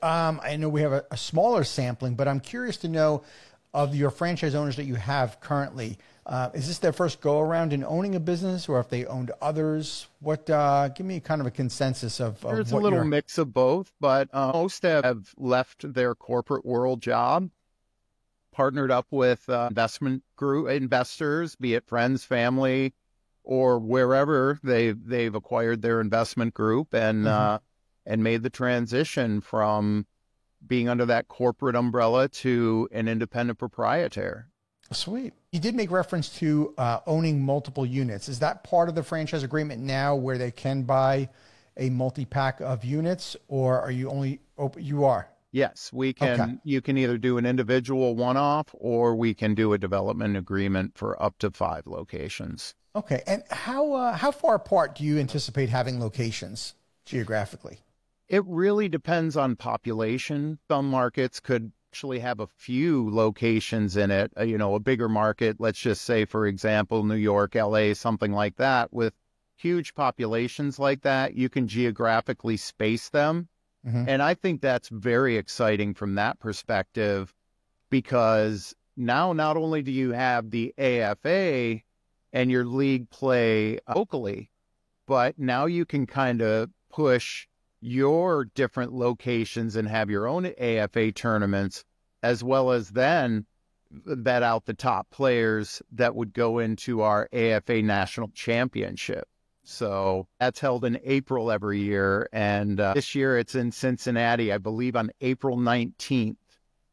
I know we have a smaller sampling, but I'm curious to know of your franchise owners that you have currently. Is this their first go around in owning a business, or if they owned others? What? Give me kind of a consensus of There's a what little you're. mix of both, but most have left their corporate world job, partnered up with investment group investors, be it friends, family, or wherever they've acquired their investment group, and made the transition from being under that corporate umbrella to an independent proprietor. Sweet. You did make reference to owning multiple units. Is that part of the franchise agreement now, where they can buy a multi-pack of units, or are you only open? You are. Yes, we Okay. can. You can either do an individual one-off, or we can do a development agreement for up to 5 locations. Okay. And how far apart do you anticipate having locations geographically? It really depends on population. Some markets could actually have a few locations in it. A bigger market, let's just say, for example, New York, LA, something like that, with huge populations like that, you can geographically space them. Hmm. And I think that's very exciting from that perspective, because now not only do you have the AFA and your league play locally, but now you can kind of push your different locations and have your own AFA tournaments, as well as then vet out the top players that would go into our AFA National Championship. So that's held in April every year. And this year it's in Cincinnati. I believe on April 19th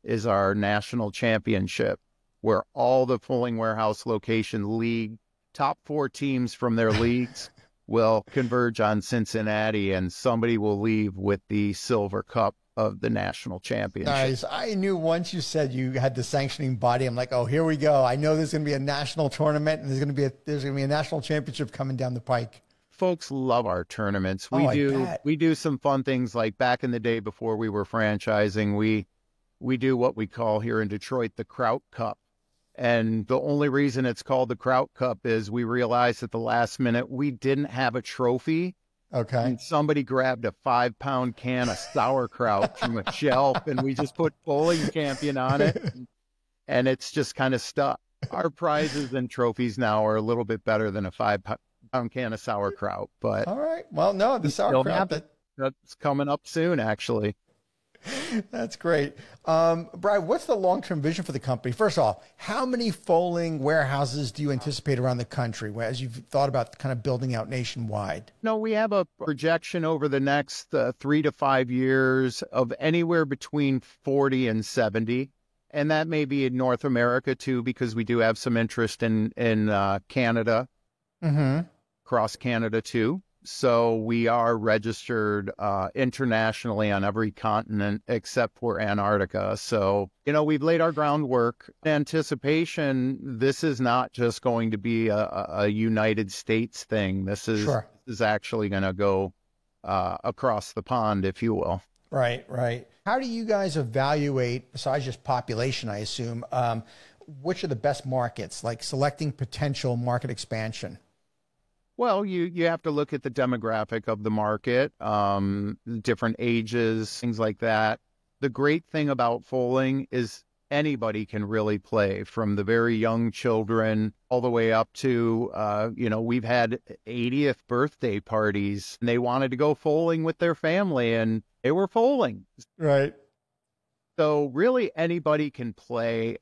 is our national championship, where all the Fulling Warehouse location league top 4 teams from their leagues will converge on Cincinnati, and somebody will leave with the silver cup of the national championship. Nice. I knew once you said you had the sanctioning body, I'm like, oh, here we go. I know there's going to be a national tournament, and there's going to be a national championship coming down the pike. Folks love our tournaments. Oh, I bet. We do some fun things, like back in the day before we were franchising, we do what we call here in Detroit the Kraut Cup. And the only reason it's called the Kraut Cup is we realized at the last minute we didn't have a trophy. Okay. And somebody grabbed a 5-pound can of sauerkraut from a shelf, and we just put bowling champion on it. And it's just kind of stuck. Our prizes and trophies now are a little bit better than a 5-pound can of sauerkraut. But All right. Well, no, the still sauerkraut. have it. That's coming up soon, actually. That's great. Brian, what's the long-term vision for the company? First off, how many Fulling warehouses do you anticipate around the country as you've thought about kind of building out nationwide? No, we have a projection over the next 3 to 5 years of anywhere between 40 and 70. And that may be in North America too, because we do have some interest in Canada, Mm-hmm. across Canada too. So we are registered internationally on every continent except for Antarctica. So, we've laid our groundwork. Anticipation, this is not just going to be a United States thing. This is Sure. is actually going to go across the pond, if you will. Right, right. How do you guys evaluate, besides just population, I assume, which are the best markets, like selecting potential market expansion? Well, you have to look at the demographic of the market, different ages, things like that. The great thing about Fulling is anybody can really play, from the very young children all the way up to, we've had 80th birthday parties, and they wanted to go Fulling with their family, and they were Fulling. Right. So really anybody can play.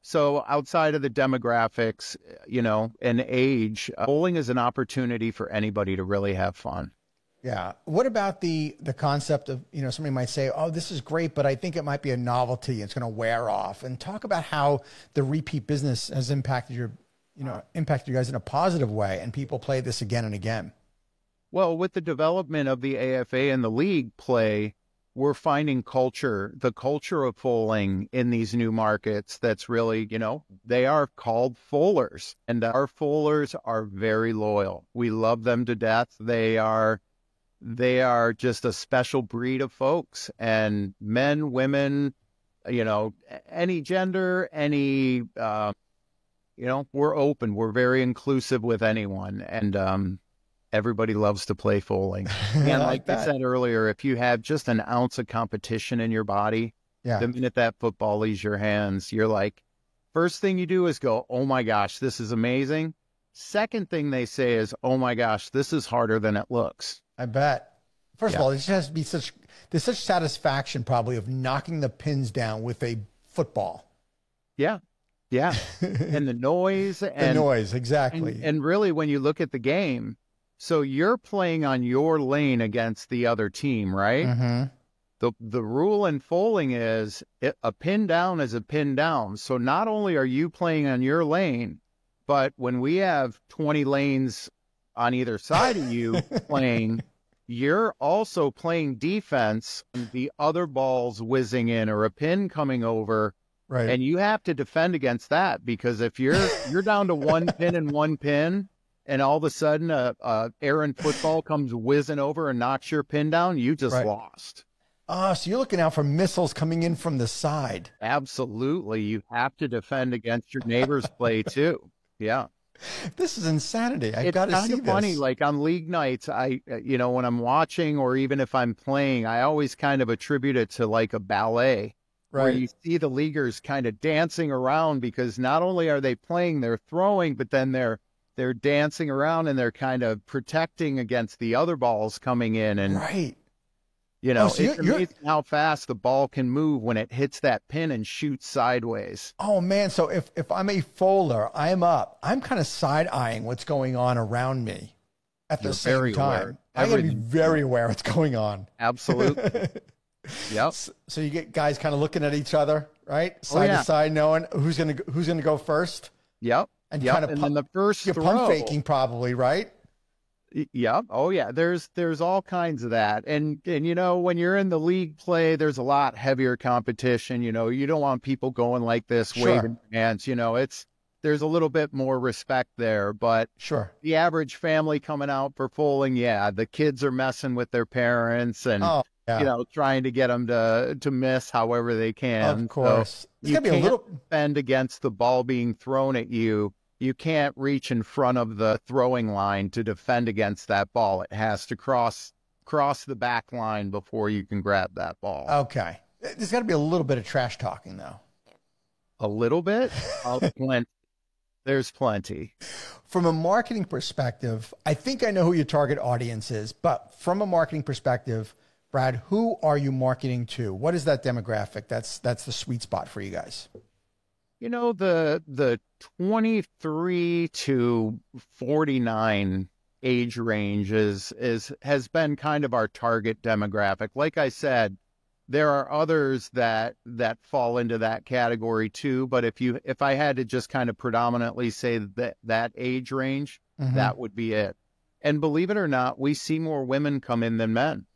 So outside of the demographics, and age, bowling is an opportunity for anybody to really have fun. Yeah. What about the concept of, somebody might say, oh, this is great, but I think it might be a novelty. It's going to wear off. And talk about how the repeat business has impacted impacted you guys in a positive way, and people play this again and again. Well, with the development of the AFA and the league play, we're finding the culture of Fulling in these new markets. That's really, they are called Fullers, and our Fullers are very loyal. We love them to death. They are just a special breed of folks, and men, women, any gender, we're open. We're very inclusive with anyone. And everybody loves to play Foaling. And like I said earlier, if you have just an ounce of competition in your body, the minute that football leaves your hands, you're like, first thing you do is go, oh my gosh, this is amazing. Second thing they say is, oh my gosh, this is harder than it looks. I bet. First of all, it just has to be there's such satisfaction probably of knocking the pins down with a football. Yeah. Yeah. And the noise. Exactly. And really, when you look at the game, so you're playing on your lane against the other team, right? Mm-hmm. The rule in Foaling is a pin down is a pin down. So not only are you playing on your lane, but when we have 20 lanes on either side of you playing, you're also playing defense. The other ball's whizzing in or a pin coming over. Right. And you have to defend against that, because if you're down to one pin and one pin, and all of a sudden a errant football comes whizzing over and knocks your pin down, you just lost. Oh, so you're looking out for missiles coming in from the side. Absolutely. You have to defend against your neighbor's play too. Yeah. This is insanity. I've got to see this. It's kind of funny. Like on league nights, when I'm watching or even if I'm playing, I always kind of attribute it to like a ballet. Right. Where you see the leaguers kind of dancing around, because not only are they playing, they're throwing, but then they're dancing around and they're kind of protecting against the other balls coming in. And it's amazing how fast the ball can move when it hits that pin and shoots sideways. Oh man. So if I'm a foaler, I'm kind of side-eyeing what's going on around me at the same time. I gotta be very aware what's going on. Absolutely. Yep. So you get guys kind of looking at each other, right? Side to side, knowing who's gonna go first. Yep. And kind of then the first you're pump faking probably, right? Yep. Oh yeah. There's all kinds of that. And when you're in the league play, there's a lot heavier competition. You don't want people going like this, waving hands. There's a little bit more respect there, but the average family coming out for Foaling, the kids are messing with their parents and trying to get them to miss however they can. Of course. So you can't defend against the ball being thrown at you. You can't reach in front of the throwing line to defend against that ball. It has to cross the back line before you can grab that ball. Okay. There's got to be a little bit of trash talking, though. A little bit? There's plenty. From a marketing perspective, I think I know who your target audience is, but from a marketing perspective, Brad, who are you marketing to? What is that demographic? That's the sweet spot for you guys. The 23 to 49 age range has been kind of our target demographic. Like I said, there are others that fall into that category too. But if I had to just kind of predominantly say that age range, that would be it. And believe it or not, we see more women come in than men.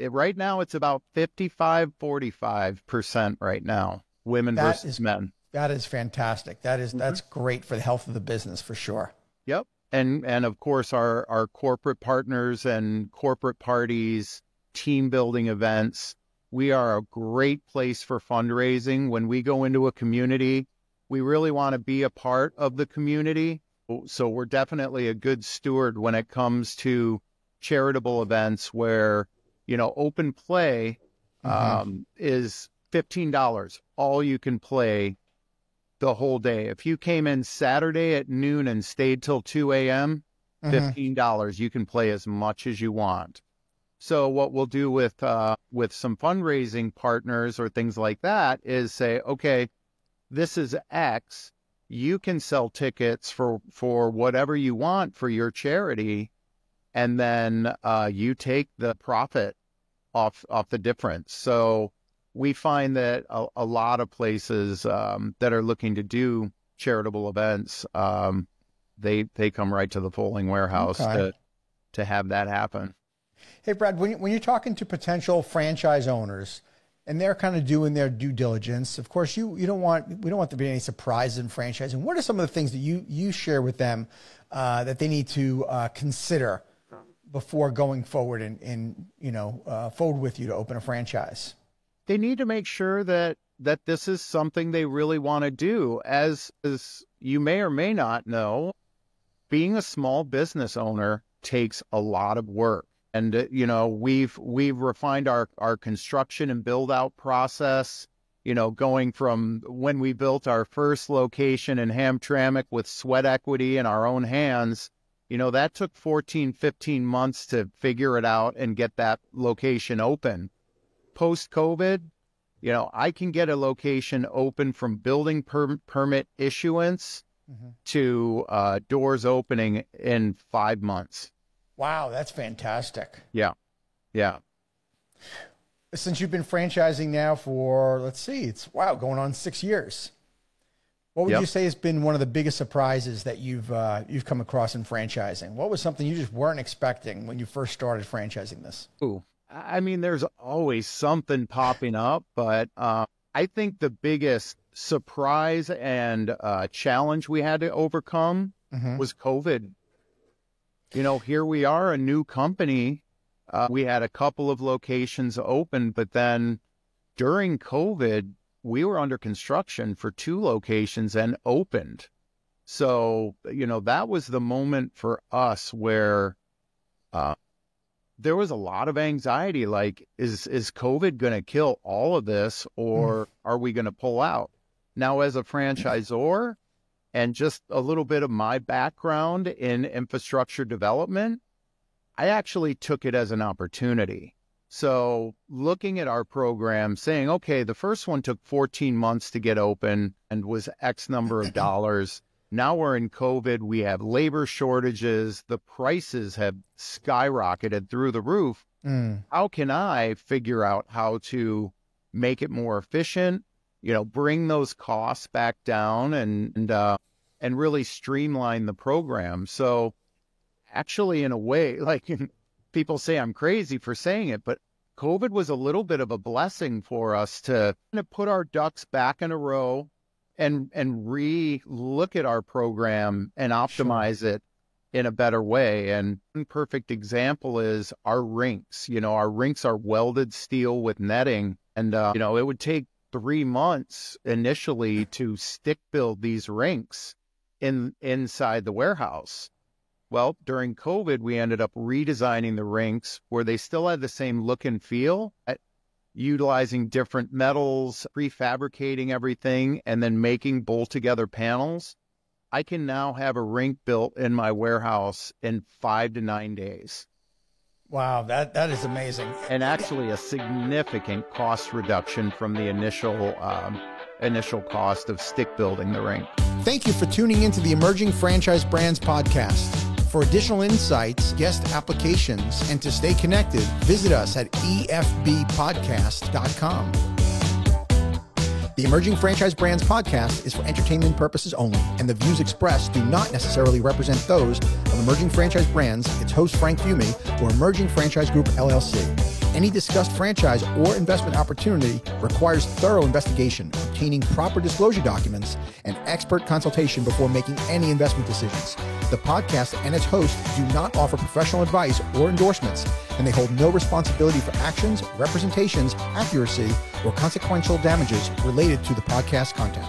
Right now, it's about 45% right now, women versus men. That is fantastic. That's great for the health of the business for sure. Yep. And of course, our corporate partners and corporate parties, team building events, we are a great place for fundraising. When we go into a community, we really want to be a part of the community. So we're definitely a good steward when it comes to charitable events where, open play is $15. All you can play the whole day. If you came in Saturday at noon and stayed till 2 a.m., $15. You can play as much as you want. So what we'll do with some fundraising partners or things like that is say, okay, this is X. You can sell tickets for whatever you want for your charity, and then you take the profit off the difference. So we find that a lot of places that are looking to do charitable events, they come right to the Foaling Warehouse to have that happen. Hey, Brad, when you're talking to potential franchise owners and they're kind of doing their due diligence, of course, we don't want there to be any surprises in franchising. What are some of the things that you share with them that they need to consider before going forward and forward with you to open a franchise? They need to make sure that this is something they really want to do. As you may or may not know, being a small business owner takes a lot of work. And, you know, we've refined our construction and build out process, you know, going from when we built our first location in Hamtramck with sweat equity in our own hands. You know, that took 14, 15 months to figure it out and get that location open. Post-COVID, you know, I can get a location open from building permit issuance to doors opening in 5 months. Wow, that's fantastic. Yeah. Yeah. Since you've been franchising now for, let's see, it's going on 6 years. What would you say has been one of the biggest surprises that you've come across in franchising? What was something you just weren't expecting when you first started franchising this? Ooh, I mean, there's always something popping up, but I think the biggest surprise and challenge we had to overcome was COVID. You know, here we are, a new company. We had a couple of locations open, but then during COVID, we were under construction for 2 locations and opened. So, you know, that was the moment for us where there was a lot of anxiety, like, is COVID going to kill all of this, or are we going to pull out? Now, as a franchisor, and just a little bit of my background in infrastructure development, I actually took it as an opportunity. So looking at our program, saying, okay, the first one took 14 months to get open and was X number of dollars. Now we're in COVID. We have labor shortages. The prices have skyrocketed through the roof. How can I figure out how to make it more efficient, you know, bring those costs back down and really streamline the program? So actually, in a way, like, people say I'm crazy for saying it, but COVID was a little bit of a blessing for us to kind of put our ducks back in a row and re-look at our program and optimize it in a better way. And one perfect example is our rinks. You know, our rinks are welded steel with netting, and you know, it would take 3 months initially to stick build these rinks inside the warehouse. Well, during COVID, we ended up redesigning the rinks where they still had the same look and feel, utilizing different metals, prefabricating everything, and then making bolt-together panels. I can now have a rink built in my warehouse in 5 to 9 days. Wow, that is amazing. And actually a significant cost reduction from the initial cost of stick building the rink. Thank you for tuning into the Emerging Franchise Brands podcast. For additional insights, guest applications, and to stay connected, visit us at efbpodcast.com. The Emerging Franchise Brands podcast is for entertainment purposes only, and the views expressed do not necessarily represent those of Emerging Franchise Brands, its host Frank Fiume, or Emerging Franchise Group, LLC. Any discussed franchise or investment opportunity requires thorough investigation, obtaining proper disclosure documents, and expert consultation before making any investment decisions. The podcast and its host do not offer professional advice or endorsements, and they hold no responsibility for actions, representations, accuracy, or consequential damages related to the podcast content.